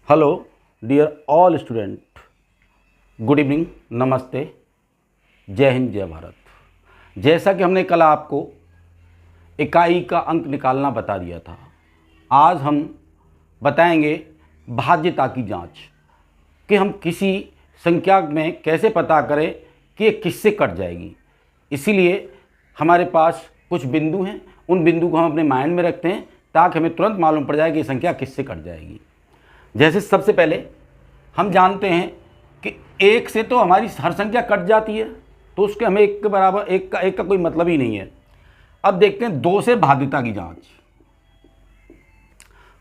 Hello dear all student, good evening, नमस्ते, जय हिंद, जय भारत। जैसा कि हमने कल आपको इकाई का अंक निकालना बता दिया था, आज हम बताएंगे भाज्यता की जांच कि हम किसी संख्या में कैसे पता करें कि ये किससे कट जाएगी। इसीलिए हमारे पास कुछ बिंदु हैं, उन बिंदु को हम अपने माइंड में रखते हैं ताकि हमें तुरंत मालूम पड़ जाए कि ये संख्या किससे कट जाएगी। जैसे सबसे पहले हम जानते हैं कि एक से तो हमारी हर संख्या कट जाती है, तो उसके हमें एक के बराबर एक का कोई मतलब ही नहीं है। अब देखते हैं दो से भाज्यता की जांच।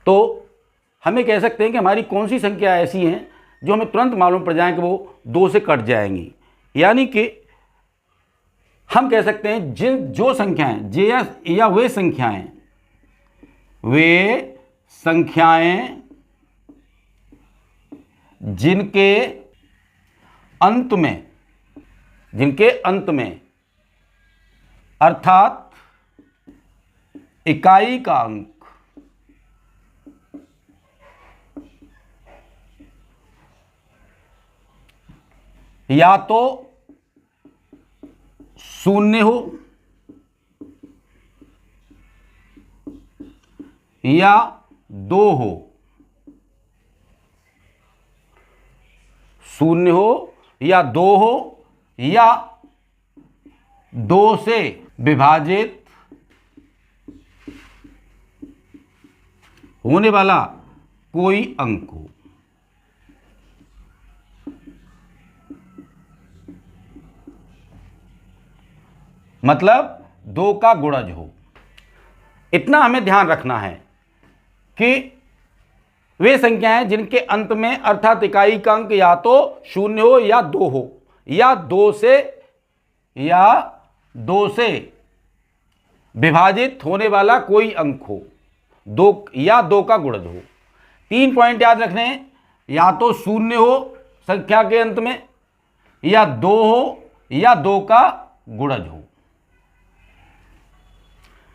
तो हमें कह सकते हैं कि हमारी कौन सी संख्या ऐसी हैं जो हमें तुरंत मालूम पड़ जाए कि वो दो से कट जाएंगी। यानी कि हम कह सकते हैं जो संख्याएं या वे संख्याएं जिनके अंत में अर्थात इकाई का अंक या तो शून्य हो या दो हो, शून्य हो या दो हो या दो से विभाजित होने वाला कोई अंक हो। मतलब दो का गुणज हो। इतना हमें ध्यान रखना है कि वे संख्याएं जिनके अंत में अर्थात इकाई का अंक या तो शून्य हो या दो हो या दो से विभाजित होने वाला कोई अंक हो, दो का गुणज हो। 3 पॉइंट याद रखने हैं, या तो शून्य हो संख्या के अंत में, या दो हो या दो का गुणज हो।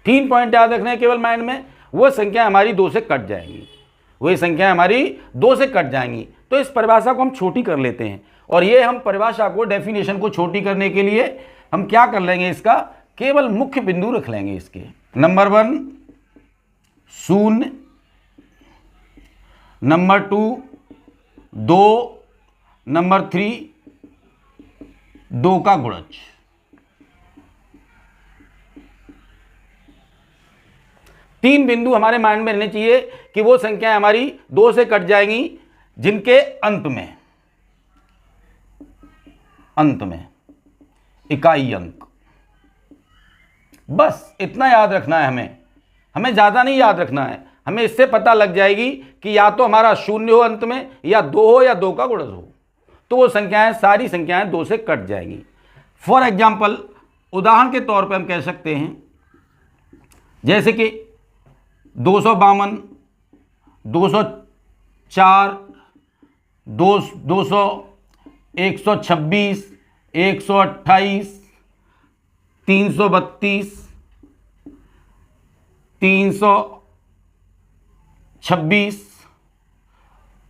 3 पॉइंट याद रखने हैं केवल माइंड में। वो संख्या हमारी दो से कट जाएंगी, वही संख्या हमारी दो से कट जाएंगी। तो इस परिभाषा को हम छोटी कर लेते हैं, और ये हम परिभाषा को, डेफिनेशन को छोटी करने के लिए हम क्या कर लेंगे, इसका केवल मुख्य बिंदु रख लेंगे। इसके नंबर 1 शून्य, नंबर 2 दो, नंबर 3 दो का गुणज। तीन बिंदु हमारे माइंड में रहने चाहिए कि वो संख्याएं हमारी दो से कट जाएंगी जिनके अंत में इकाई अंक। बस इतना याद रखना है हमें ज्यादा नहीं याद रखना है। हमें इससे पता लग जाएगी कि या तो हमारा शून्य हो अंत में, या दो हो या दो का गुणज हो, तो वो संख्याएं, सारी संख्याएं दो से कट जाएंगी। फॉर एग्जाम्पल, उदाहरण के तौर पर हम कह सकते हैं जैसे कि 252, 204, 200, 126, 128, 332, 326,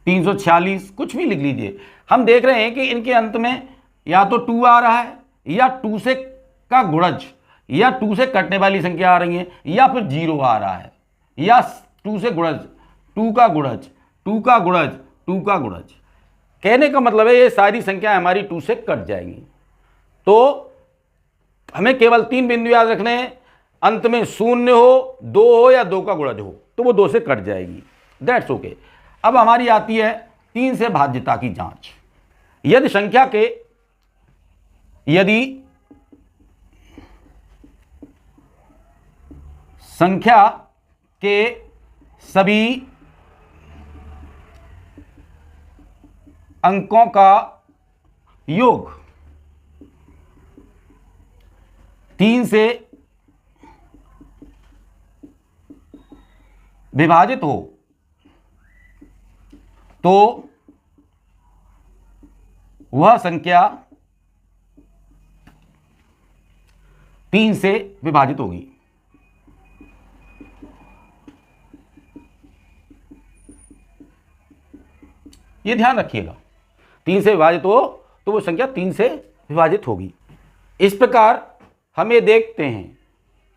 346, कुछ भी लिख लीजिए। हम देख रहे हैं कि इनके अंत में या तो 2 आ रहा है, या 2 से का गुणज, या 2 से कटने वाली संख्या आ रही है, या फिर 0 आ रहा है, या 2 से गुणज, 2 का गुणज, 2 का गुणज, 2 का गुणज। कहने का मतलब है ये सारी संख्या हमारी 2 से कट जाएंगी। तो हमें केवल 3 बिंदु याद रखने हैं, अंत में शून्य हो, दो हो या दो का गुणज हो, तो वो 2 से कट जाएगी। That's okay. अब हमारी आती है 3 से भाज्यता की जांच। यदि संख्या के सभी अंकों का योग 3 से विभाजित हो, तो वह संख्या 3 से विभाजित होगी। ये ध्यान रखिएगा। 3 से विभाजित हो तो वो संख्या 3 से विभाजित होगी। इस प्रकार हम ये देखते हैं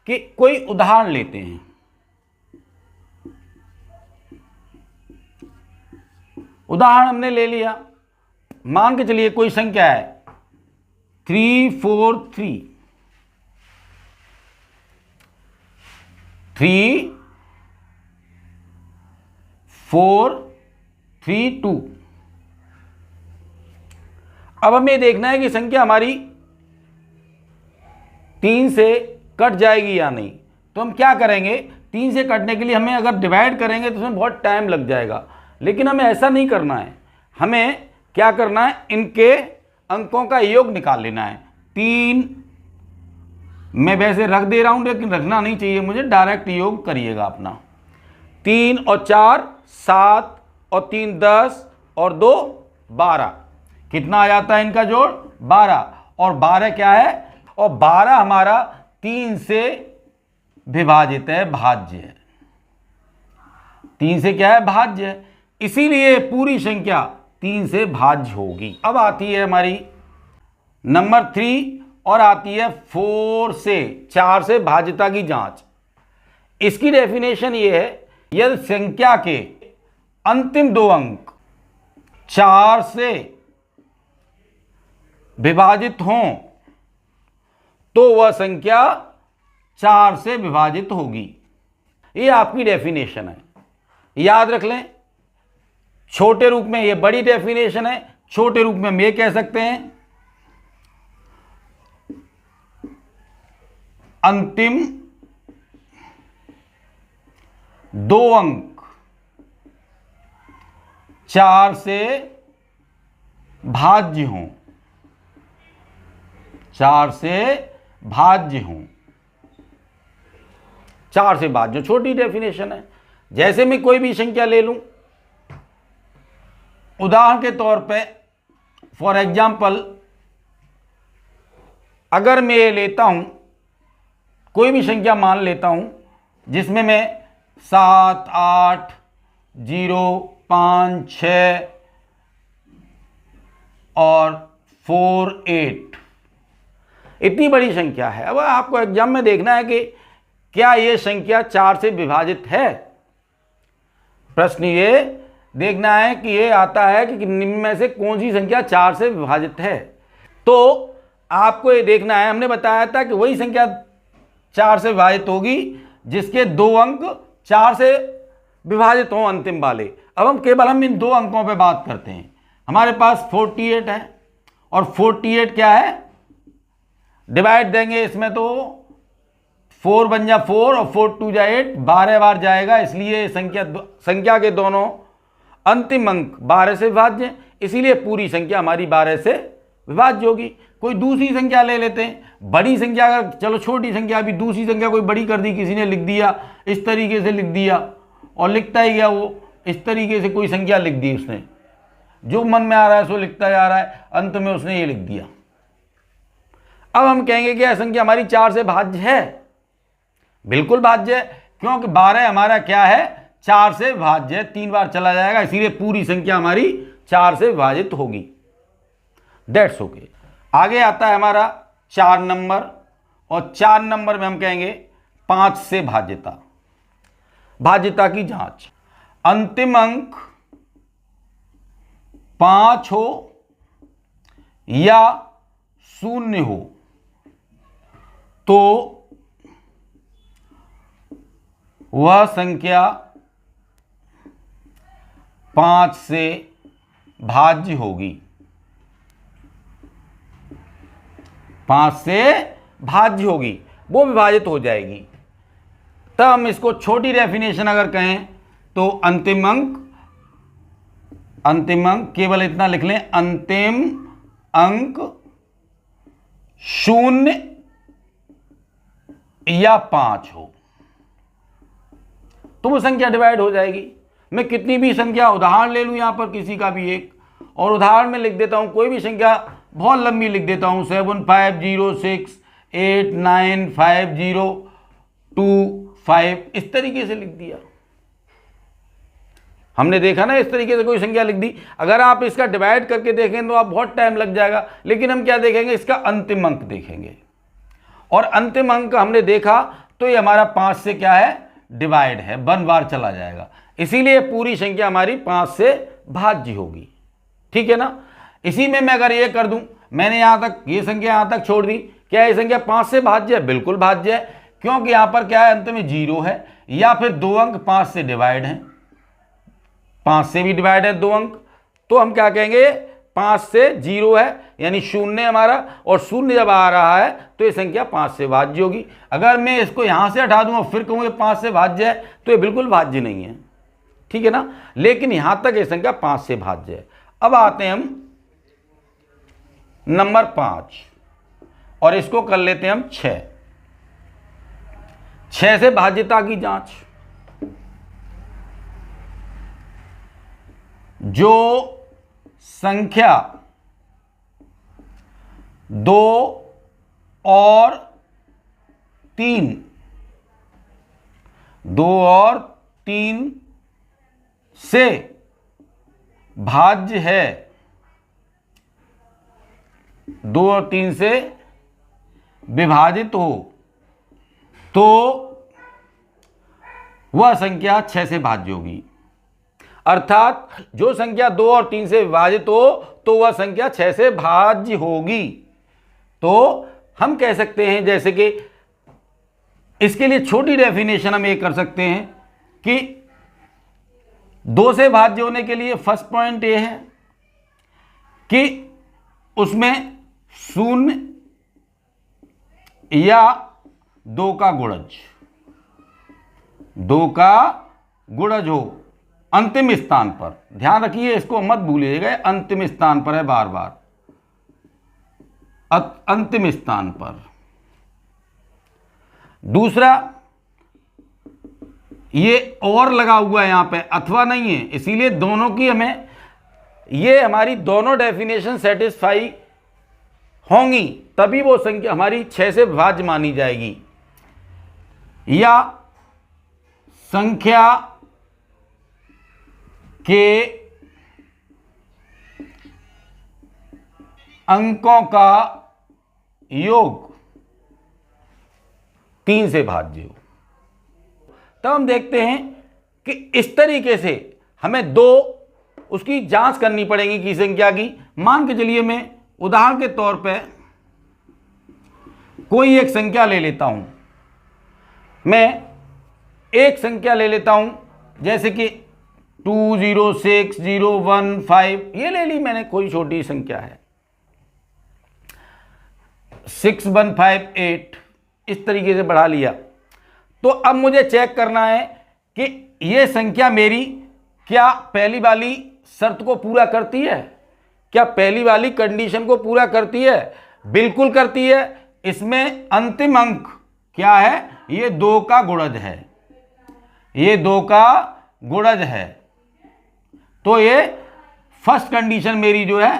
कि कोई उदाहरण लेते हैं। उदाहरण हमने ले लिया, मान के चलिए कोई संख्या है 343 3432। अब हमें देखना है कि संख्या हमारी 3 से कट जाएगी या नहीं। तो हम क्या करेंगे, 3 से कटने के लिए हमें अगर डिवाइड करेंगे तो उसमें बहुत टाइम लग जाएगा, लेकिन हमें ऐसा नहीं करना है। हमें क्या करना है, इनके अंकों का योग निकाल लेना है। 3 मैं वैसे रख दे रहा हूं, लेकिन रखना नहीं चाहिए मुझे, डायरेक्ट योग करिएगा अपना। 3 और 4 7 और 3 10 और 2 12। कितना आ जाता है इनका जोड़, 12। और 12 क्या है, और 12 हमारा 3 से विभाजित है, भाज्य है। 3 से क्या है, भाज्य है, इसीलिए पूरी संख्या 3 से भाज्य होगी। अब आती है हमारी नंबर 3 और आती है 4 से 4 से भाज्यता की जांच। इसकी डेफिनेशन ये है, यदि संख्या के अंतिम 2 अंक 4 से विभाजित हों तो वह संख्या 4 से विभाजित होगी। ये आपकी डेफिनेशन है, याद रख लें। छोटे रूप में ये बड़ी डेफिनेशन है, छोटे रूप में हम ये कह सकते हैं अंतिम 2 अंक 4 से भाज्य हों, 4 से भाज्य हों, 4 से भाज्य, छोटी डेफिनेशन है। जैसे मैं कोई भी संख्या ले लूं, उदाहरण के तौर पे फॉर एग्जाम्पल अगर मैं ये लेता हूं, कोई भी संख्या मान लेता हूं जिसमें मैं 7 8 0 5 6 और 4 8, इतनी बड़ी संख्या है। अब आपको एग्जाम में देखना है कि क्या ये संख्या 4 से विभाजित है। प्रश्न ये देखना है कि ये आता है कि निम्न में से कौन सी संख्या 4 से विभाजित है। तो आपको ये देखना है, हमने बताया था कि वही संख्या 4 से विभाजित होगी जिसके 2 अंक 4 से विभाजित हों, अंतिम वाले। अब हम इन 2 अंकों पे बात करते हैं। हमारे पास 48 है और 48 क्या है, डिवाइड देंगे इसमें तो 4 बन जा 4 और 4 2 जा 8, 12 बार जाएगा, इसलिए संख्या के दोनों अंतिम अंक 12 से विभाज्य हैं, इसीलिए पूरी संख्या हमारी 12 से विभाज्य होगी। कोई दूसरी संख्या ले लेते हैं, बड़ी संख्या, अगर चलो छोटी संख्या भी, दूसरी संख्या कोई बड़ी कर दी, किसी ने लिख दिया, इस तरीके से लिख दिया और लिखता ही गया, वो इस तरीके से कोई संख्या लिख दी उसने, जो मन में आ रहा है सो लिखता जा रहा है, अंत में उसने ये लिख दिया। अब हम कहेंगे कि यह संख्या हमारी 4 से भाज्य है। बिल्कुल भाज्य है, क्योंकि 12 हमारा क्या है, 4 से भाज्य है, 3 बार चला जाएगा, इसीलिए पूरी संख्या हमारी 4 से विभाजित होगी। That's okay. आगे आता है हमारा 4 नंबर, और 4 नंबर में हम कहेंगे 5 से भाज्यता, भाज्यता की जांच। अंतिम अंक 5 हो या 0 हो तो वह संख्या 5 से भाज्य होगी, 5 से भाज्य होगी, वो विभाजित हो जाएगी। तब हम इसको छोटी डेफिनेशन अगर कहें तो अंतिम अंक केवल इतना लिख लें, अंतिम अंक 0 या 5 हो तो वो संख्या डिवाइड हो जाएगी। मैं कितनी भी संख्या उदाहरण ले लूं, यहां पर किसी का भी एक, और उदाहरण में लिख देता हूं कोई भी संख्या बहुत लंबी लिख देता हूं, 7 5 0 6 8 9 5 0 2 5, इस तरीके से लिख दिया। हमने देखा ना, इस तरीके से कोई संख्या लिख दी, अगर आप इसका डिवाइड करके देखें तो आप बहुत टाइम लग जाएगा, लेकिन हम क्या देखेंगे, इसका अंतिम अंक देखेंगे, और अंतिम अंक हमने देखा तो ये हमारा 5 से क्या है, डिवाइड है, 1 बार चला जाएगा, इसीलिए पूरी संख्या हमारी 5 से भाज्य होगी। ठीक है ना। इसी में मैं अगर ये कर दूं, मैंने यहां तक ये संख्या यहां तक छोड़ दी, क्या ये संख्या 5 से भाज्य है, बिल्कुल भाज्य है, क्योंकि यहां पर क्या है, अंत में 0 है, या फिर 2 अंक 5 से डिवाइड हैं, 5 से भी डिवाइड है 2 अंक, तो हम क्या कहेंगे, 5 से 0 है यानी 0 हमारा, और 0 जब आ रहा है तो ये संख्या 5 से भाज्य होगी। अगर मैं इसको यहां से हटा दूं और फिर कहूं ये 5 से भाज्य है तो ये बिल्कुल भाज्य नहीं है। ठीक है ना, लेकिन यहां तक ये संख्या 5 से भाज्य है। अब आते हैं हम नंबर 5 और इसको कर लेते हैं हम 6 से भाज्यता की जांच। जो संख्या 2 और 3 से भाज्य है, 2 और 3 से विभाजित हो तो वह संख्या 6 से भाज्य होगी। अर्थात जो संख्या 2 और 3 से विभाजित हो तो वह संख्या 6 से भाज्य होगी। तो हम कह सकते हैं, जैसे कि इसके लिए छोटी डेफिनेशन हम ये कर सकते हैं कि 2 से भाज्य होने के लिए फर्स्ट पॉइंट ये है कि उसमें 0 या 2 का गुणज हो अंतिम स्थान पर। ध्यान रखिए, इसको मत भूलिएगा, अंतिम स्थान पर है, बार बार अंतिम स्थान पर। दूसरा, ये और लगा हुआ है यहां पे, अथवा नहीं है, इसीलिए दोनों की हमें, ये हमारी दोनों डेफिनेशन सेटिस्फाई होंगी तभी वो संख्या हमारी 6 से भाज्य मानी जाएगी। या संख्या के अंकों का योग 3 से भाज्य हो। तब हम देखते हैं कि इस तरीके से हमें 2 उसकी जांच करनी पड़ेगी की संख्या की। मान के चलिए, मैं उदाहरण के तौर पे कोई एक संख्या ले लेता हूं, मैं एक संख्या ले लेता हूं, जैसे कि 206015, ये ले ली मैंने, कोई छोटी संख्या है, 6158, इस तरीके से बढ़ा लिया। तो अब मुझे चेक करना है कि ये संख्या मेरी क्या पहली वाली शर्त को पूरा करती है, क्या पहली वाली कंडीशन को पूरा करती है? बिल्कुल करती है। इसमें अंतिम अंक क्या है? ये 2 का गुणज है, ये 2 का गुणज है। तो ये फर्स्ट कंडीशन मेरी जो है,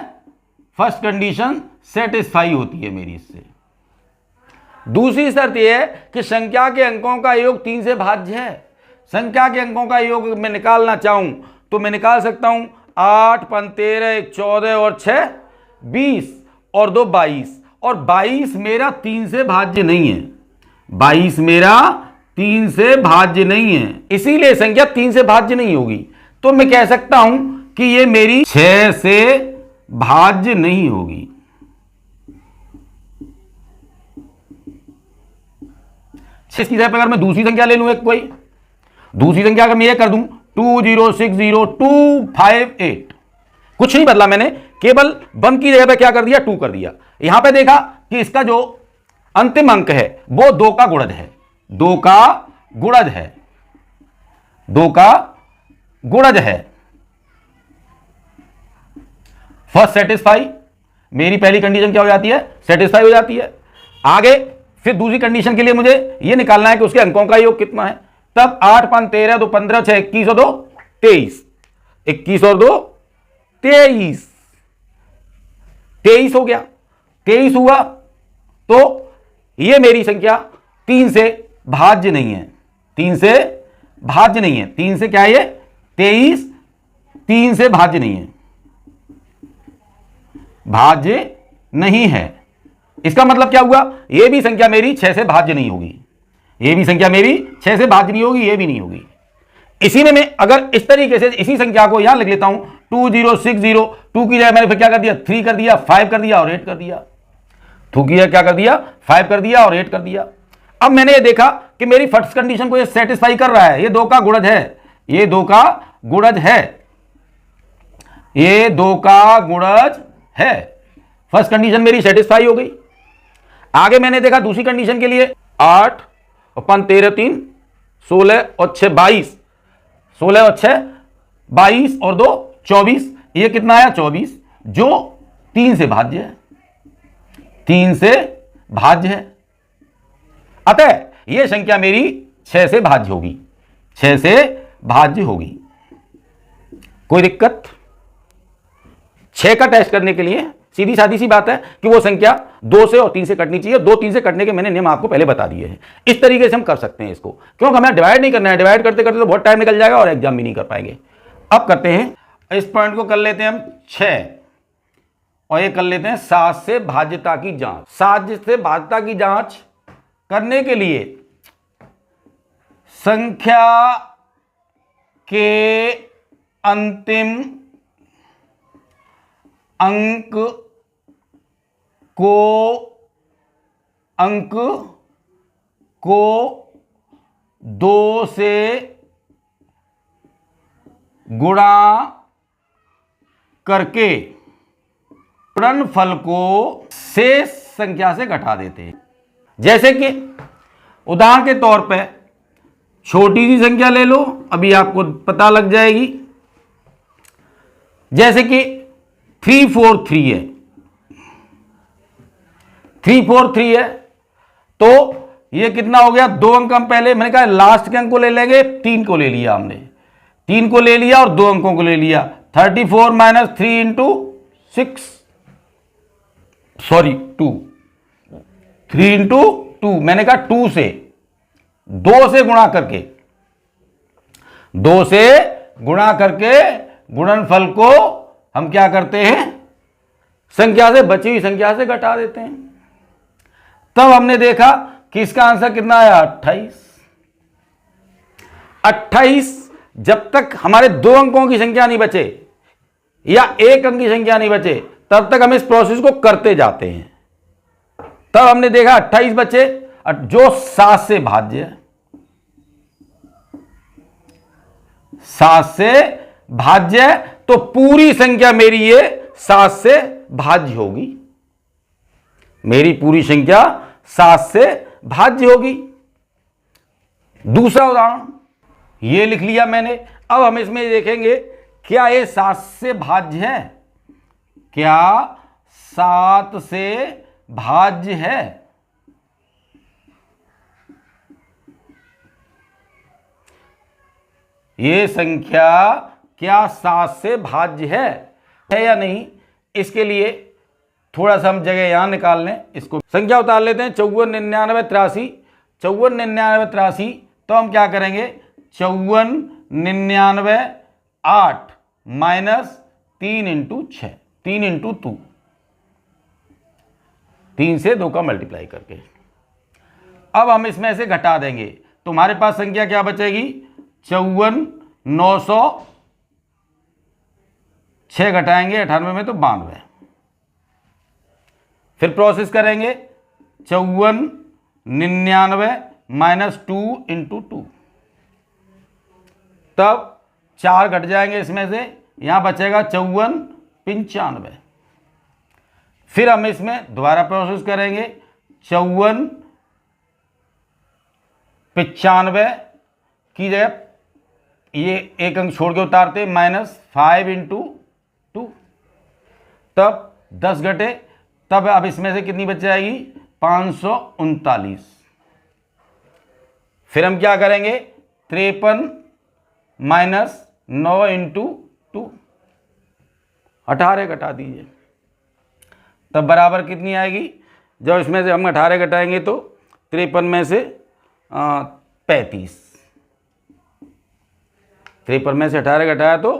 फर्स्ट कंडीशन सेटिस्फाई होती है मेरी इससे। दूसरी शर्त यह है कि संख्या के अंकों का योग 3 से भाज्य है। संख्या के अंकों का योग मैं निकालना चाहूं तो मैं निकाल सकता हूं 8 5 13 14 और 6 20 और 2 22, और 22 मेरा 3 से भाज्य नहीं है, 22 मेरा 3 से भाज्य नहीं है, इसीलिए संख्या 3 से भाज्य नहीं होगी। तो मैं कह सकता हूं कि ये मेरी 6 से भाज्य नहीं होगी। इसकी जगह पर अगर मैं दूसरी संख्या ले लूं, एक कोई दूसरी संख्या अगर मैं ये कर दूं 2060258, कुछ नहीं बदला मैंने, केवल 1 की जगह पे क्या कर दिया, 2 कर दिया। यहां पे देखा कि इसका जो अंतिम अंक है वो 2 का गुणज है, 2 का गुणज है, 2 का गुणज है। फर्स्ट सेटिस्फाई, मेरी पहली कंडीशन क्या हो जाती है, सेटिस्फाई हो जाती है। आगे फिर दूसरी कंडीशन के लिए मुझे यह निकालना है कि उसके अंकों का योग कितना है। तब 8 5 13 2 15 6 21 और 2 23, 21 और 2 23, 23 हो गया। 23 हुआ तो यह मेरी संख्या 3 से भाज्य नहीं है, 3 से भाज्य नहीं है। 3 से क्या है, ये 23 3 से भाज्य नहीं है, भाज्य नहीं है। इसका मतलब क्या हुआ, ये भी संख्या मेरी 6 से भाज्य नहीं होगी, ये भी संख्या मेरी 6 से भाज्य नहीं होगी, ये भी नहीं होगी। इसी में मैं अगर इस तरीके से इसी संख्या को यहां लिख लेता हूं 2060, 2 की जगह मैंने फिर क्या कर दिया, 3 कर दिया, 5 कर दिया और 8 कर दिया। 2 की जगह क्या कर दिया, 5 कर दिया और 8 कर दिया। अब मैंने ये देखा कि मेरी फर्स्ट कंडीशन को ये सेटिस्फाई कर रहा है, ये 2 का गुणज है, ये 2 का गुणज है, ये 2 का गुणज है। फर्स्ट कंडीशन मेरी सेटिस्फाई हो गई। आगे मैंने देखा दूसरी कंडीशन के लिए 8 और 5 13 3 16 और 6 22, 16 और 6 22 और 2 24, ये कितना आया 24, जो 3 से भाज्य है, 3 से भाज्य है। अतः यह संख्या मेरी 6 से भाज्य होगी, 6 से भाज्य होगी। कोई दिक्कत? 6 का टेस्ट करने के लिए सीधी सादी सी बात है कि वो संख्या 2 से और 3 से कटनी चाहिए। 2 3 से कटने के मैंने नियम आपको पहले बता दिए हैं। इस तरीके से हम कर सकते हैं इसको, क्योंकि हमें डिवाइड नहीं करना है, डिवाइड करते करते तो बहुत टाइम निकल जाएगा और एग्जाम भी नहीं कर पाएंगे। अब करते हैं, इस पॉइंट को कर लेते हैं हम 6 और ये कर लेते हैं 7 से भाज्यता की जांच। 7 से भाज्यता की जांच करने के लिए संख्या के अंतिम अंक को 2 से गुणा करके गुणनफल को शेष संख्या से घटा देते हैं। जैसे कि उदाहरण के तौर पे छोटी सी संख्या ले लो, अभी आपको पता लग जाएगी। जैसे कि 343 है, 343 है, तो ये कितना हो गया, 2 अंक हम पहले मैंने कहा लास्ट के अंक को ले लेंगे, 3 को ले लिया हमने, 3 को ले लिया और 2 अंकों को ले लिया। 34 माइनस 3 इंटू 6, सॉरी 2, 3 इंटू 2, मैंने कहा 2 से 2 से गुणा करके, 2 से गुणा करके गुणनफल को हम क्या करते हैं, संख्या से बची हुई संख्या से घटा देते हैं। तब हमने देखा कि इसका आंसर कितना आया, 28। 28 जब तक हमारे 2 अंकों की संख्या नहीं बचे या 1 अंक की संख्या नहीं बचे, तब तक हम इस प्रोसेस को करते जाते हैं। तब हमने देखा 28 बचे, जो 7 से भाज्य है, 7 से भाज्य है, तो पूरी संख्या मेरी ये 7 से भाज्य होगी, मेरी पूरी संख्या 7 से भाज्य होगी। दूसरा उदाहरण ये लिख लिया मैंने। अब हम इसमें देखेंगे क्या ये 7 से भाज्य है, क्या 7 से भाज्य है। ये संख्या क्या 7 से भाज्य है या नहीं, इसके लिए थोड़ा सा हम जगह यहां निकाल लें, इसको संख्या उतार लेते हैं 54 99 83, 54 99 83, तो हम क्या करेंगे 54 99 8 माइनस 3 इंटू 6, 3 इंटू 2, 3 से 2 का मल्टीप्लाई करके। अब हम इसमें से घटा देंगे, तुम्हारे पास संख्या क्या बचेगी, 54 900, 6 घटाएंगे 98 में तो 92। फिर प्रोसेस करेंगे 54 99 माइनस 2 इंटू 2, तब 4 घट जाएंगे इसमें से, यहां बचेगा 54 95। फिर हम इसमें दोबारा प्रोसेस करेंगे 54 95 की जगह ये 1 अंक छोड़ के उतारते, माइनस 5 इंटू 2, तब 10 घटे, तब अब इसमें से कितनी बच जाएगी 539। फिर हम क्या करेंगे 53 माइनस 9 इंटू 2, 18 घटा दीजिए, तब बराबर कितनी आएगी, जब इसमें से हम 18 घटाएंगे तो 53 में से 35, 53 में से 18 घटाया तो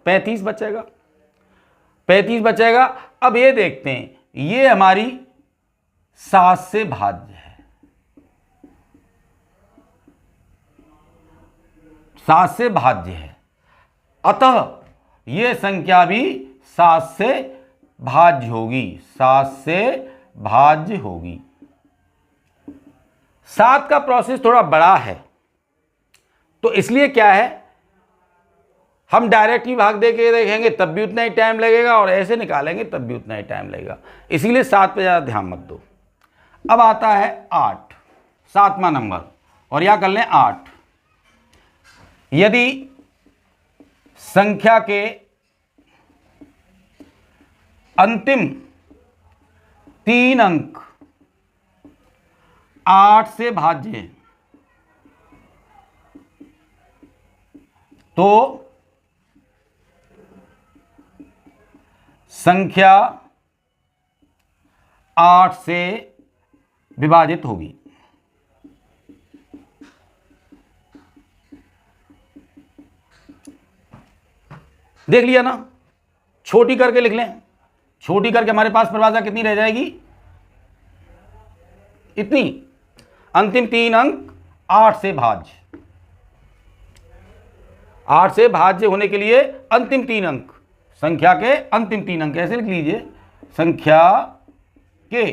35 बचेगा, 35 बचेगा। अब ये देखते हैं, ये हमारी 7 से भाज्य है, 7 से भाज्य है, अतः ये संख्या भी 7 से भाज्य होगी, 7 से भाज्य होगी। 7 का प्रोसेस थोड़ा बड़ा है, तो इसलिए क्या है, हम डायरेक्ट ही भाग दे के देखेंगे तब भी उतना ही टाइम लगेगा, और ऐसे निकालेंगे तब भी उतना ही टाइम लगेगा, इसीलिए 7 पे ज़्यादा ध्यान मत दो। अब आता है 8, 7वां नंबर, और या कर लें 8। यदि संख्या के अंतिम 3 अंक 8 से भाज्य हैं, तो संख्या 8 से विभाजित होगी। देख लिया ना, छोटी करके लिख लें, छोटी करके हमारे पास परिभाषा कितनी रह जाएगी, इतनी, अंतिम 3 अंक 8 से भाज्य, 8 से भाज्य होने के लिए अंतिम 3 अंक, संख्या के अंतिम 3 अंक, ऐसे लिख लीजिए, संख्या के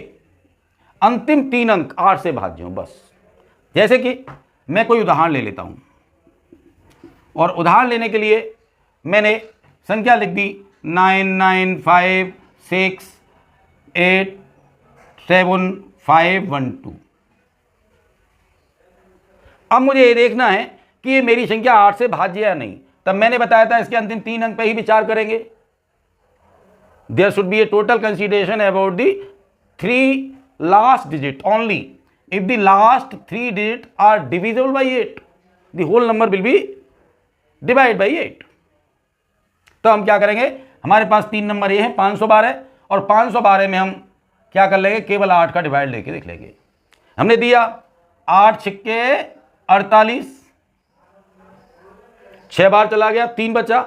अंतिम 3 अंक 8 से भाज्य हो बस। जैसे कि मैं कोई उदाहरण ले लेता हूं, और उदाहरण लेने के लिए मैंने संख्या लिख दी 9956877512। अब मुझे ये देखना है कि ये मेरी संख्या 8 से भाज्य है या नहीं, तब मैंने बताया था इसके अंतिम 3 अंक पे ही विचार करेंगे। There should be a total consideration about the 3 last digit only. If the last 3 digit are divisible by 8, the whole number will be divide by 8। तो हम क्या करेंगे, हमारे पास 3 नंबर ये हैं 512, और 512 में हम क्या कर लेंगे, केवल 8 का डिवाइड लेके देख लेंगे। हमने दिया 8 छिक्के 48, 6 बार चला गया, 3 बचा,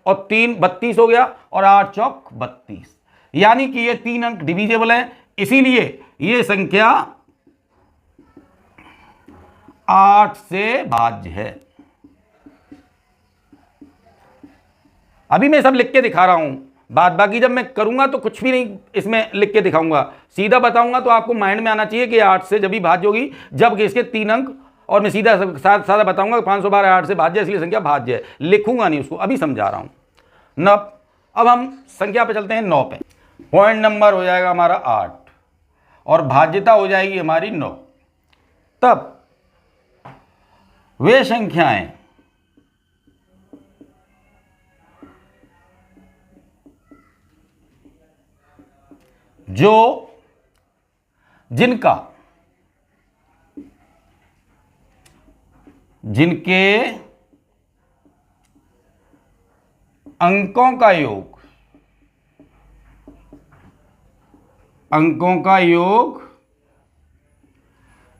और 3 32 हो गया, और 8 चौक 32, यानी कि ये 3 अंक डिविजिबल है, इसीलिए ये संख्या 8 से भाज्य है। अभी मैं सब लिख के दिखा रहा हूं, बाद बाकी जब मैं करूंगा तो कुछ भी नहीं इसमें लिख के दिखाऊंगा, सीधा बताऊंगा, तो आपको माइंड में आना चाहिए कि 8 से जब भी भाज्य होगी जब इसके 3 अंक, और मैं सीधा सादा बताऊंगा 512 8 से भाज्य, इसलिए संख्या भाज्य है, लिखूंगा नहीं उसको, अभी समझा रहा हूं। 9, अब हम संख्या पे चलते हैं 9 पे। पॉइंट नंबर हो जाएगा हमारा 8, और भाज्यता हो जाएगी हमारी 9। तब वे संख्याएं जो जिनके अंकों का योग,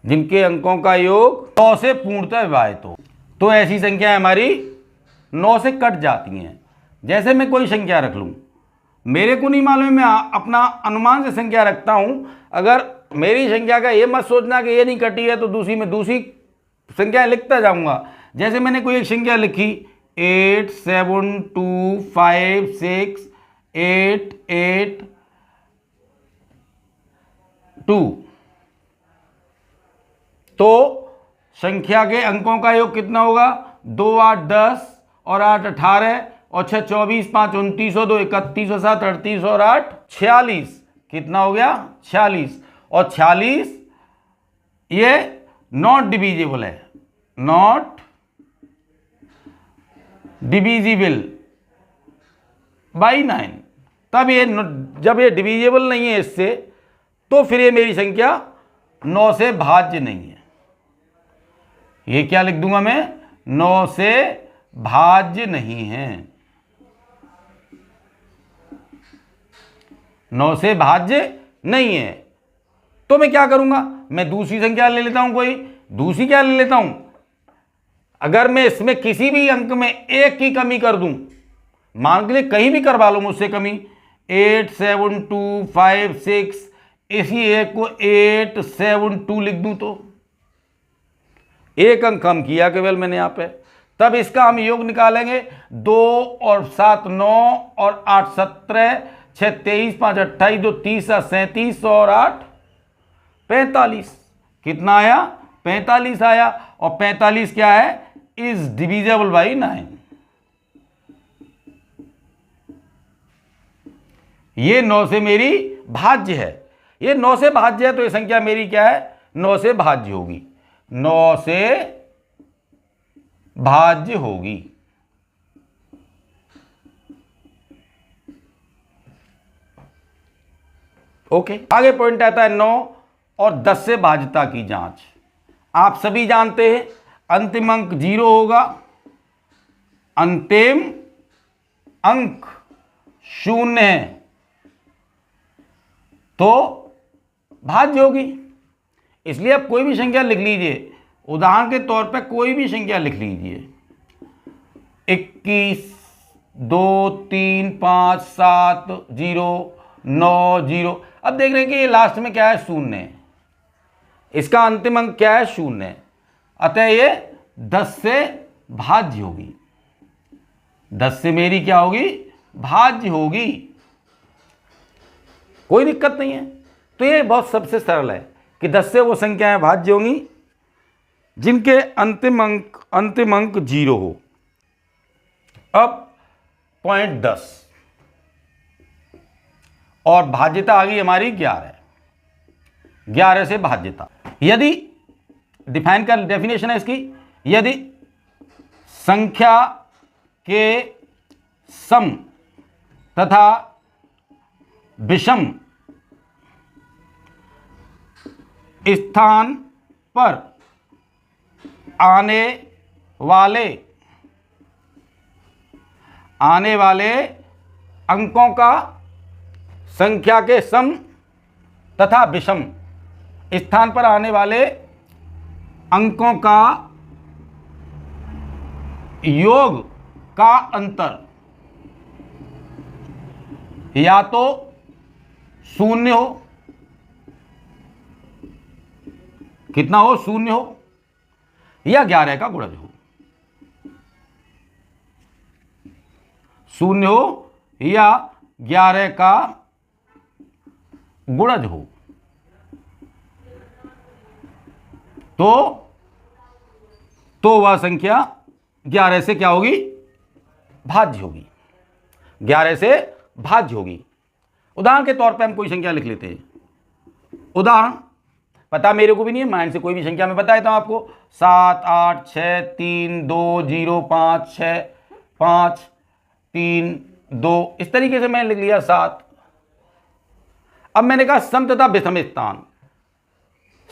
जिनके अंकों का योग 9 से पूर्णतः विभाजित हो, तो ऐसी संख्या हमारी 9 से कट जाती हैं। जैसे मैं कोई संख्या रख लूं, मेरे को नहीं मालूम, मैं अपना अनुमान से संख्या रखता हूं, अगर मेरी संख्या का ये मत सोचना कि ये नहीं कटी है तो दूसरी में दूसरी संख्याएं लिखता जाऊंगा। जैसे मैंने कोई एक संख्या लिखी 87256882, तो संख्या के अंकों का योग कितना होगा, 2 8 10, और 8 18, और 6 24, 5 29, 2 31, 7 38, और 8 46, कितना हो गया 46, और 46 ये नॉट डिविजिबल है, नॉट डिविजिबल बाई 9। तब ये जब ये डिविजिबल नहीं है इससे, तो फिर ये मेरी संख्या 9 से भाज्य नहीं है। ये क्या लिख दूंगा मैं, 9 से भाज्य नहीं है, 9 से भाज्य नहीं है। तो मैं क्या करूंगा, मैं दूसरी संख्या ले लेता हूं, कोई दूसरी क्या ले लेता हूं, अगर मैं इसमें किसी भी अंक में 1 की कमी कर दूं मान के लिए कहीं भी करवा लो मुझसे कमी, 87256, इसी एक को 872 लिख दूं तो एक अंक कम किया केवल मैंने यहां पे। तब इसका हम योग निकालेंगे, 2 और 7 9 और 8 17, 6 23, 5 28, 2 30 37 और 8 45। कितना आया? 45 आया। और 45 क्या है? Is divisible by 9। ये 9 से मेरी भाज्य है। ये 9 से भाज्य है तो ये संख्या मेरी क्या है? 9 से भाज्य होगी। 9 से भाज्य होगी। ओके, आगे पॉइंट आता है 9 और 10 से भाज्यता की जांच। आप सभी जानते हैं अंतिम अंक 0 होगा, अंतिम अंक 0 है तो भाज्य होगी। इसलिए आप कोई भी संख्या लिख लीजिए, उदाहरण के तौर पर कोई भी संख्या लिख लीजिए, 21 2 3 5 7 0 9 0। अब देख रहे हैं कि ये लास्ट में क्या है? 0 है। इसका अंतिम अंक क्या है? 0 है। अतः ये 10 से भाज्य होगी। 10 से मेरी क्या होगी? भाज्य होगी। कोई दिक्कत नहीं है। तो ये बहुत सबसे सरल है कि 10 से वो संख्याएं भाज्य होंगी जिनके अंतिम अंक 0 हो। अब पॉइंट 10 और भाज्यता आ गई हमारी 11। 11 से भाज्यता, यदि डिफाइन कर डेफिनेशन है इसकी, यदि संख्या के सम तथा विषम स्थान पर आने वाले अंकों का संख्या के सम तथा विषम स्थान पर आने वाले अंकों का योग का अंतर या तो 0 हो, कितना हो? 0 हो, या 11 का गुणज हो। 0 हो या 11 का गुणज हो तो वह संख्या 11 से क्या होगी? भाज्य होगी। 11 से भाज्य होगी। उदाहरण के तौर पे हम कोई संख्या लिख लेते हैं। उदाहरण पता मेरे को भी नहीं है, माइंड से कोई भी संख्या मैं बता देता हूं आपको। 7 8 6 3 2 0 5 6 5 3 2, इस तरीके से मैंने लिख लिया 7। अब मैंने कहा सम तथा विषम स्थान।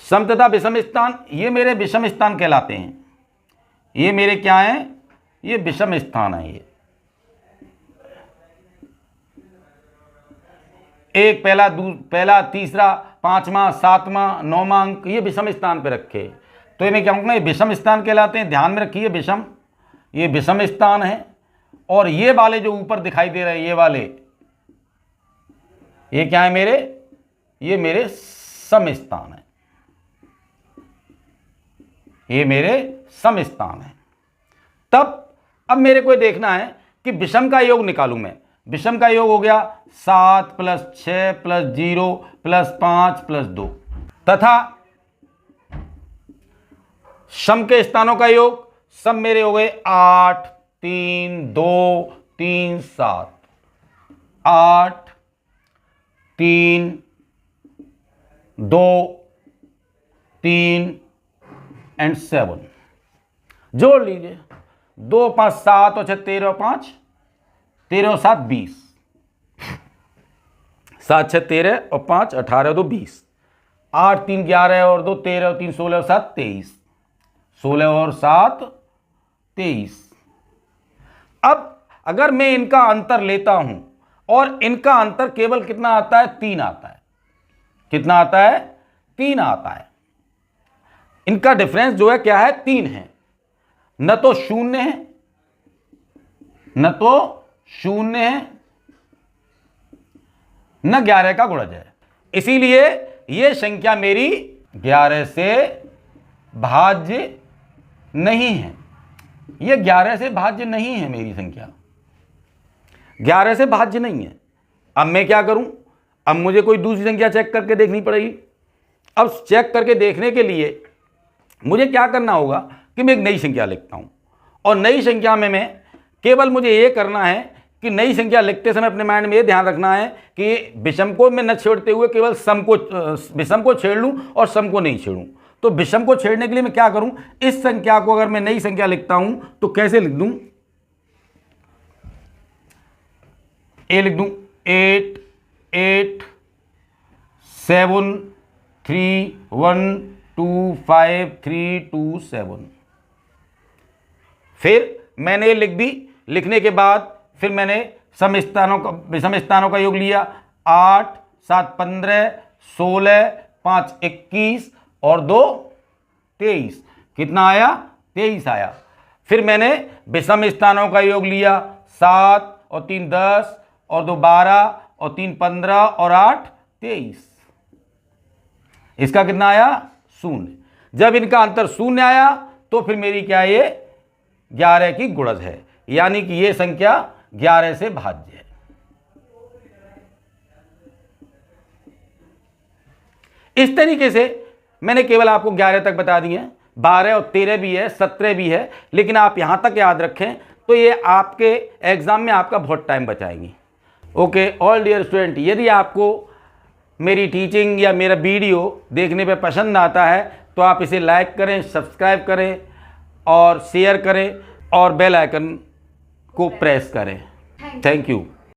सम तथा विषम स्थान, ये मेरे विषम स्थान कहलाते हैं। ये मेरे क्या हैं? ये विषम स्थान है। ये एक पहला तीसरा 5वां 7वां 9वां अंक ये विषम स्थान पे रखे, तो ये मैं क्या कहूँगा? ये विषम स्थान कहलाते हैं। ध्यान में रखिए विषम, ये विषम स्थान है। और ये वाले जो ऊपर दिखाई दे रहे हैं, ये वाले, ये क्या है मेरे? ये मेरे सम स्थान है। ये मेरे सम स्थान है। तब अब मेरे को देखना है कि विषम का योग निकालूं मैं। विषम का योग हो गया 7 + 6 + 0 + 5 + 2 तथा सम के स्थानों का योग सब मेरे हो गए 8 3 2 3 7, 8 3 2 3 एंड 7। जोड़ लीजिए, 2 5 7 और 6 13 5, 13 और 7 20, 7 6 13 और 5 18 2 20, 8 3 11 और 2 13 और 3 16 और 7 23, 16 और 7 23। अब अगर मैं इनका अंतर लेता हूं और इनका अंतर केवल कितना आता है? 3 आता है। कितना आता है? 3 आता है। इनका डिफरेंस जो है क्या है? 3 है। न तो 0 है, न तो शून्य है न 11 का गुणज है। इसीलिए ये संख्या मेरी 11 से भाज्य नहीं है। ये 11 से भाज्य नहीं है, मेरी संख्या 11 से भाज्य नहीं है। अब मैं क्या करूं? अब मुझे कोई दूसरी संख्या चेक करके देखनी पड़ेगी। अब चेक करके देखने के लिए मुझे क्या करना होगा कि मैं एक नई संख्या लिखता हूं, और नई संख्या में मैं केवल मुझे ये करना है कि नई संख्या लिखते समय अपने माइंड में ये ध्यान रखना है कि विषम को मैं न छेड़ते हुए केवल विषम को छेड़ लूं और सम को नहीं छेड़ूं। तो विषम को छेड़ने के लिए मैं क्या करूं? इस संख्या को अगर मैं नई संख्या लिखता हूं तो कैसे लिख दूं? ए लिख दूं 8 8 7 3 1 2 5 3 2 7। फिर मैंने ये लिख दी। लिखने के बाद फिर मैंने विषम स्थानों का योग लिया। 8 7 15 16 5 21 और 2 23। कितना आया? 23 आया। फिर मैंने विषम स्थानों का योग लिया। 7 और 3 10 और 2 12 और 3 15 और 8 23। इसका कितना आया? 0। जब इनका अंतर 0 आया तो फिर मेरी क्या है? ये 11 की गुणज है, यानी कि ये संख्या 11 से भाज्य है। इस तरीके से मैंने केवल आपको 11 तक बता दिए। 12 और 13 भी है, 17 भी है, लेकिन आप यहां तक याद रखें तो ये आपके एग्जाम में आपका बहुत टाइम बचाएंगी। ओके ऑल डियर स्टूडेंट, यदि आपको मेरी टीचिंग या मेरा वीडियो देखने पे पसंद आता है तो आप इसे लाइक करें, सब्सक्राइब करें और शेयर करें और बेल आइकन को प्रेस करें। Thank you.